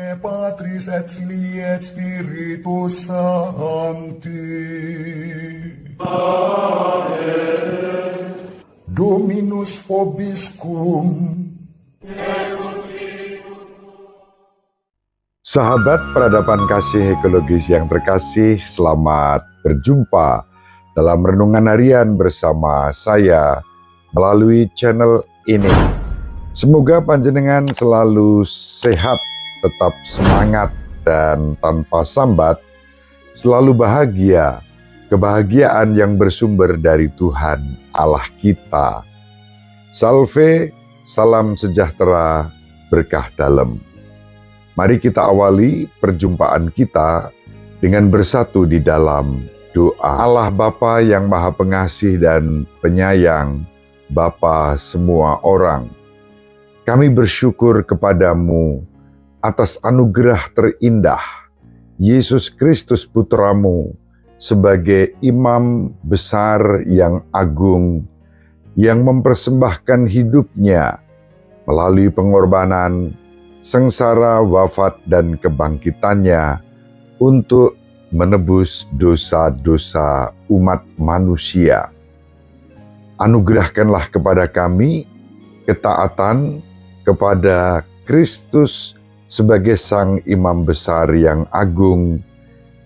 Patris et Filii et Spiritus Sancti. Amen. Dominus vobiscum. Sahabat peradaban kasih ekologis yang terkasih, selamat berjumpa dalam renungan harian bersama saya melalui channel ini. Semoga panjenengan selalu sehat, tetap semangat, dan tanpa sambat, selalu bahagia, kebahagiaan yang bersumber dari Tuhan Allah kita. Salve, salam sejahtera, berkah dalam. Mari kita awali perjumpaan kita dengan bersatu di dalam doa. Allah Bapa yang Maha Pengasih dan Penyayang, Bapa semua orang, kami bersyukur kepadamu atas anugerah terindah Yesus Kristus Putramu sebagai imam besar yang agung yang mempersembahkan hidupnya melalui pengorbanan, sengsara, wafat, dan kebangkitannya untuk menebus dosa-dosa umat manusia. Anugerahkanlah kepada kami ketaatan kepada Kristus sebagai Sang Imam Besar yang agung,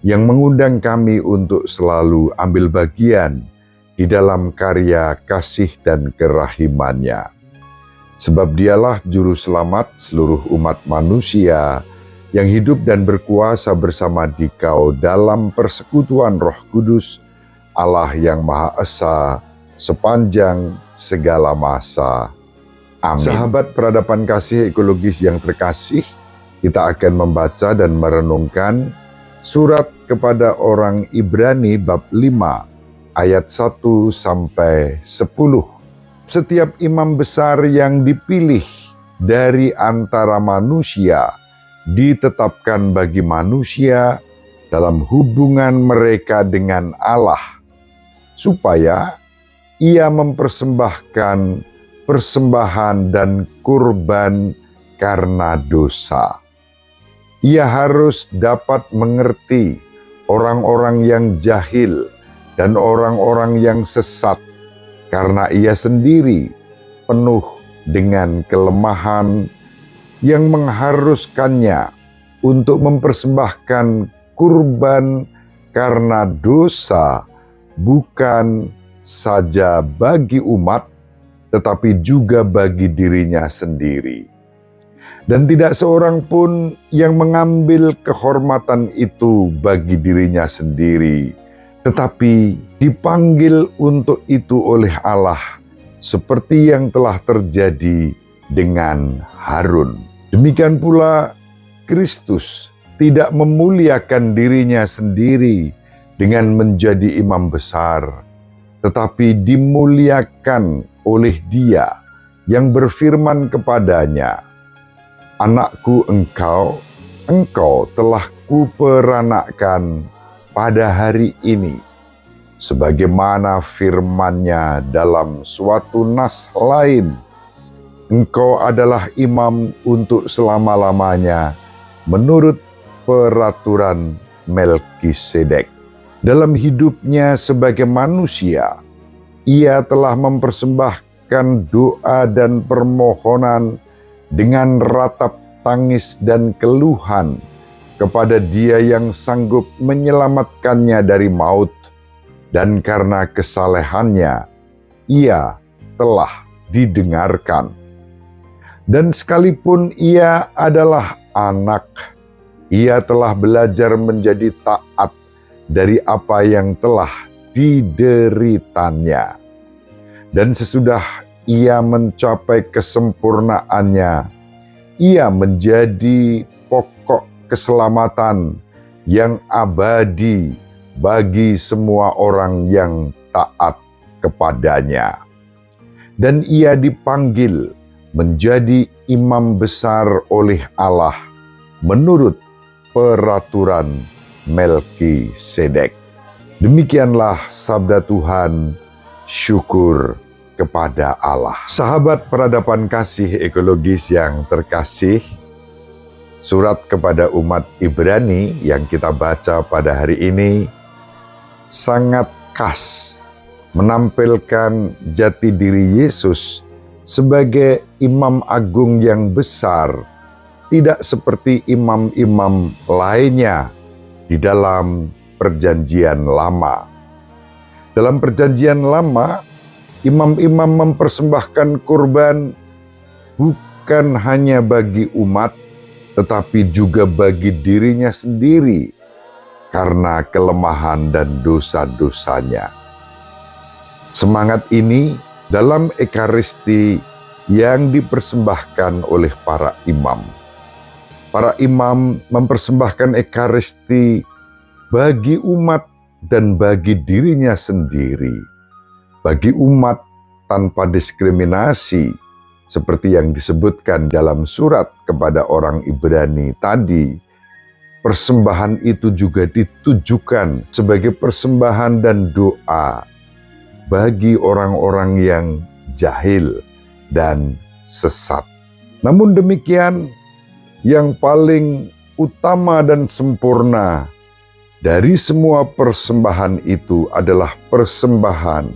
yang mengundang kami untuk selalu ambil bagian di dalam karya kasih dan kerahimannya. Sebab dialah juru selamat seluruh umat manusia yang hidup dan berkuasa bersama Dikau dalam persekutuan Roh Kudus, Allah yang Maha Esa sepanjang segala masa. Amin. Sahabat peradaban kasih ekologis yang terkasih, kita akan membaca dan merenungkan surat kepada orang Ibrani bab 5 ayat 1 sampai 10. Setiap imam besar yang dipilih dari antara manusia ditetapkan bagi manusia dalam hubungan mereka dengan Allah, supaya ia mempersembahkan persembahan dan kurban karena dosa. Ia harus dapat mengerti orang-orang yang jahil dan orang-orang yang sesat, karena ia sendiri penuh dengan kelemahan yang mengharuskannya untuk mempersembahkan kurban karena dosa, bukan saja bagi umat, tetapi juga bagi dirinya sendiri. Dan tidak seorang pun yang mengambil kehormatan itu bagi dirinya sendiri, tetapi dipanggil untuk itu oleh Allah, seperti yang telah terjadi dengan Harun. Demikian pula Kristus tidak memuliakan dirinya sendiri dengan menjadi imam besar, tetapi dimuliakan oleh Dia yang berfirman kepadanya, "Anakku engkau telah kuperanakkan pada hari ini," sebagaimana firman-Nya dalam suatu nas lain, "Engkau adalah imam untuk selama-lamanya menurut peraturan Melkisedek." Dalam hidupnya sebagai manusia, ia telah mempersembahkan doa dan permohonan dengan ratap tangis dan keluhan kepada Dia yang sanggup menyelamatkannya dari maut, dan karena kesalehannya ia telah didengarkan. Dan sekalipun ia adalah anak, ia telah belajar menjadi taat dari apa yang telah dideritanya. Dan sesudah ia mencapai kesempurnaannya, ia menjadi pokok keselamatan yang abadi bagi semua orang yang taat kepadanya. Dan ia dipanggil menjadi imam besar oleh Allah menurut peraturan Melkisedek. Demikianlah sabda Tuhan, syukur kepada Allah. Sahabat peradaban kasih ekologis yang terkasih, Surat kepada umat Ibrani yang kita baca pada hari ini sangat khas menampilkan jati diri Yesus sebagai imam agung yang besar, tidak seperti imam-imam lainnya di dalam Perjanjian Lama. Dalam Perjanjian Lama, imam-imam mempersembahkan kurban bukan hanya bagi umat, tetapi juga bagi dirinya sendiri karena kelemahan dan dosa-dosanya. Semangat ini dalam Ekaristi yang dipersembahkan oleh para imam. Para imam mempersembahkan Ekaristi bagi umat dan bagi dirinya sendiri. Bagi umat tanpa diskriminasi, seperti yang disebutkan dalam surat kepada orang Ibrani tadi. Persembahan itu juga ditujukan sebagai persembahan dan doa bagi orang-orang yang jahil dan sesat. Namun demikian, yang paling utama dan sempurna dari semua persembahan itu adalah persembahan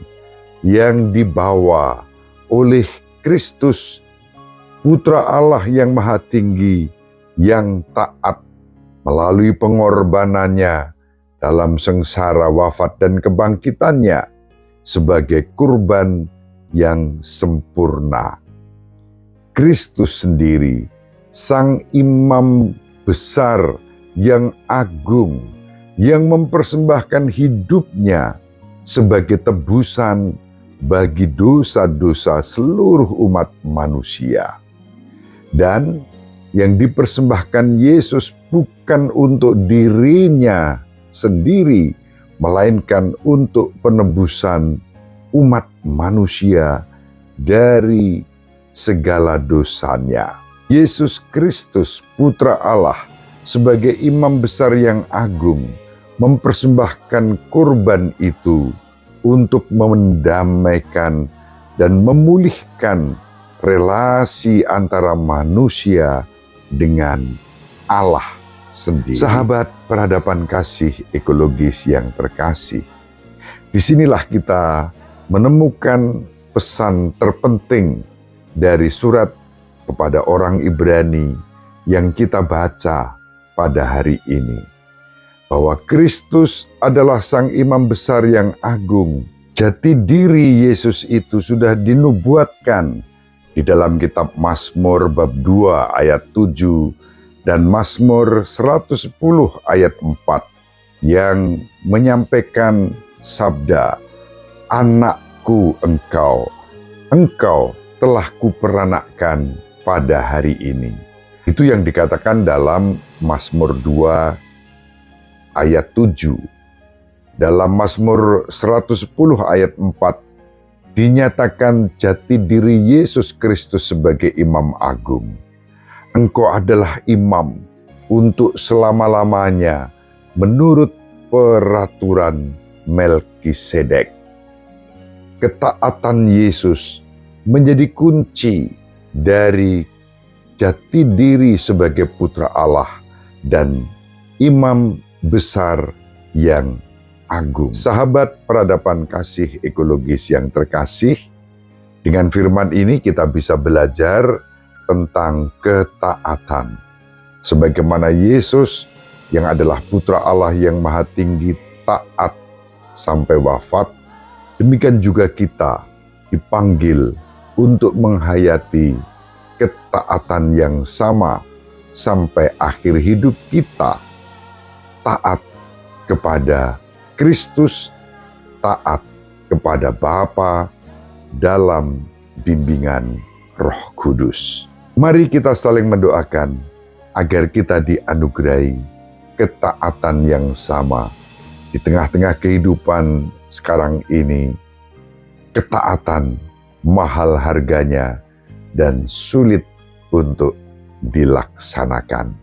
yang dibawa oleh Kristus, Putra Allah yang Maha Tinggi, yang taat melalui pengorbanannya dalam sengsara, wafat, dan kebangkitannya sebagai kurban yang sempurna. Kristus sendiri, Sang Imam besar yang agung, yang mempersembahkan hidupnya sebagai tebusan bagi dosa-dosa seluruh umat manusia. Dan yang dipersembahkan Yesus bukan untuk dirinya sendiri, melainkan untuk penebusan umat manusia dari segala dosanya. Yesus Kristus, Putra Allah, sebagai imam besar yang agung, mempersembahkan kurban itu untuk mendamaikan dan memulihkan relasi antara manusia dengan Allah sendiri. Sahabat peradaban kasih ekologis yang terkasih, disinilah kita menemukan pesan terpenting dari surat kepada orang Ibrani yang kita baca pada hari ini, bahwa Kristus adalah Sang Imam Besar yang agung. Jati diri Yesus itu sudah dinubuatkan di dalam kitab Mazmur bab 2 ayat 7 dan Mazmur 110 ayat 4 yang menyampaikan sabda, "Anakku engkau, engkau telah kuperanakkan pada hari ini." Itu yang dikatakan dalam Mazmur 2 ayat 7. Dalam Mazmur 110 ayat 4 dinyatakan jati diri Yesus Kristus sebagai imam agung. Engkau adalah imam untuk selama-lamanya menurut peraturan Melkisedek. Ketaatan Yesus menjadi kunci dari jati diri sebagai putra Allah dan imam besar yang agung. Sahabat peradaban kasih ekologis yang terkasih, dengan firman ini kita bisa belajar tentang ketaatan. Sebagaimana Yesus yang adalah Putra Allah yang Maha Tinggi taat sampai wafat, demikian juga kita dipanggil untuk menghayati ketaatan yang sama sampai akhir hidup kita, taat kepada Kristus, taat kepada Bapa dalam bimbingan Roh Kudus. Mari kita saling mendoakan agar kita dianugerahi ketaatan yang sama di tengah-tengah kehidupan sekarang ini. Ketaatan mahal harganya dan sulit untuk dilaksanakan.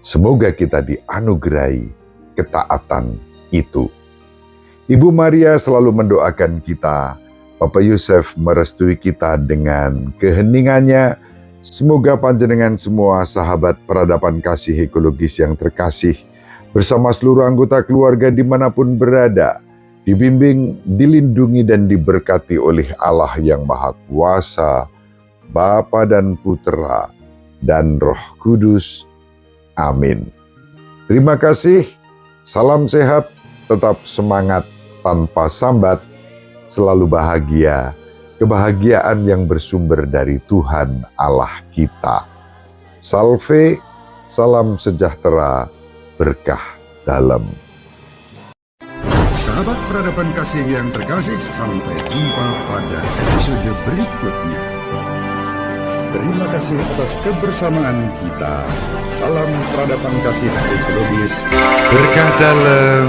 Semoga kita dianugerahi ketaatan itu. Ibu Maria selalu mendoakan kita, Bapak Yusuf merestui kita dengan keheningannya, Semoga panjenengan semua sahabat peradaban kasih ekologis yang terkasih, bersama seluruh anggota keluarga dimanapun berada, dibimbing, dilindungi dan diberkati oleh Allah yang Maha Kuasa, Bapa dan Putra, dan Roh Kudus. Amin. Terima kasih, salam sehat, tetap semangat tanpa sambat, selalu bahagia, kebahagiaan yang bersumber dari Tuhan Allah kita. Salve, salam sejahtera, berkah dalam. Sahabat peradaban kasih yang terkasih, sampai jumpa pada episode berikutnya. Terima kasih atas kebersamaan kita. Salam peradaban kasih ekologis. Berkah dalam.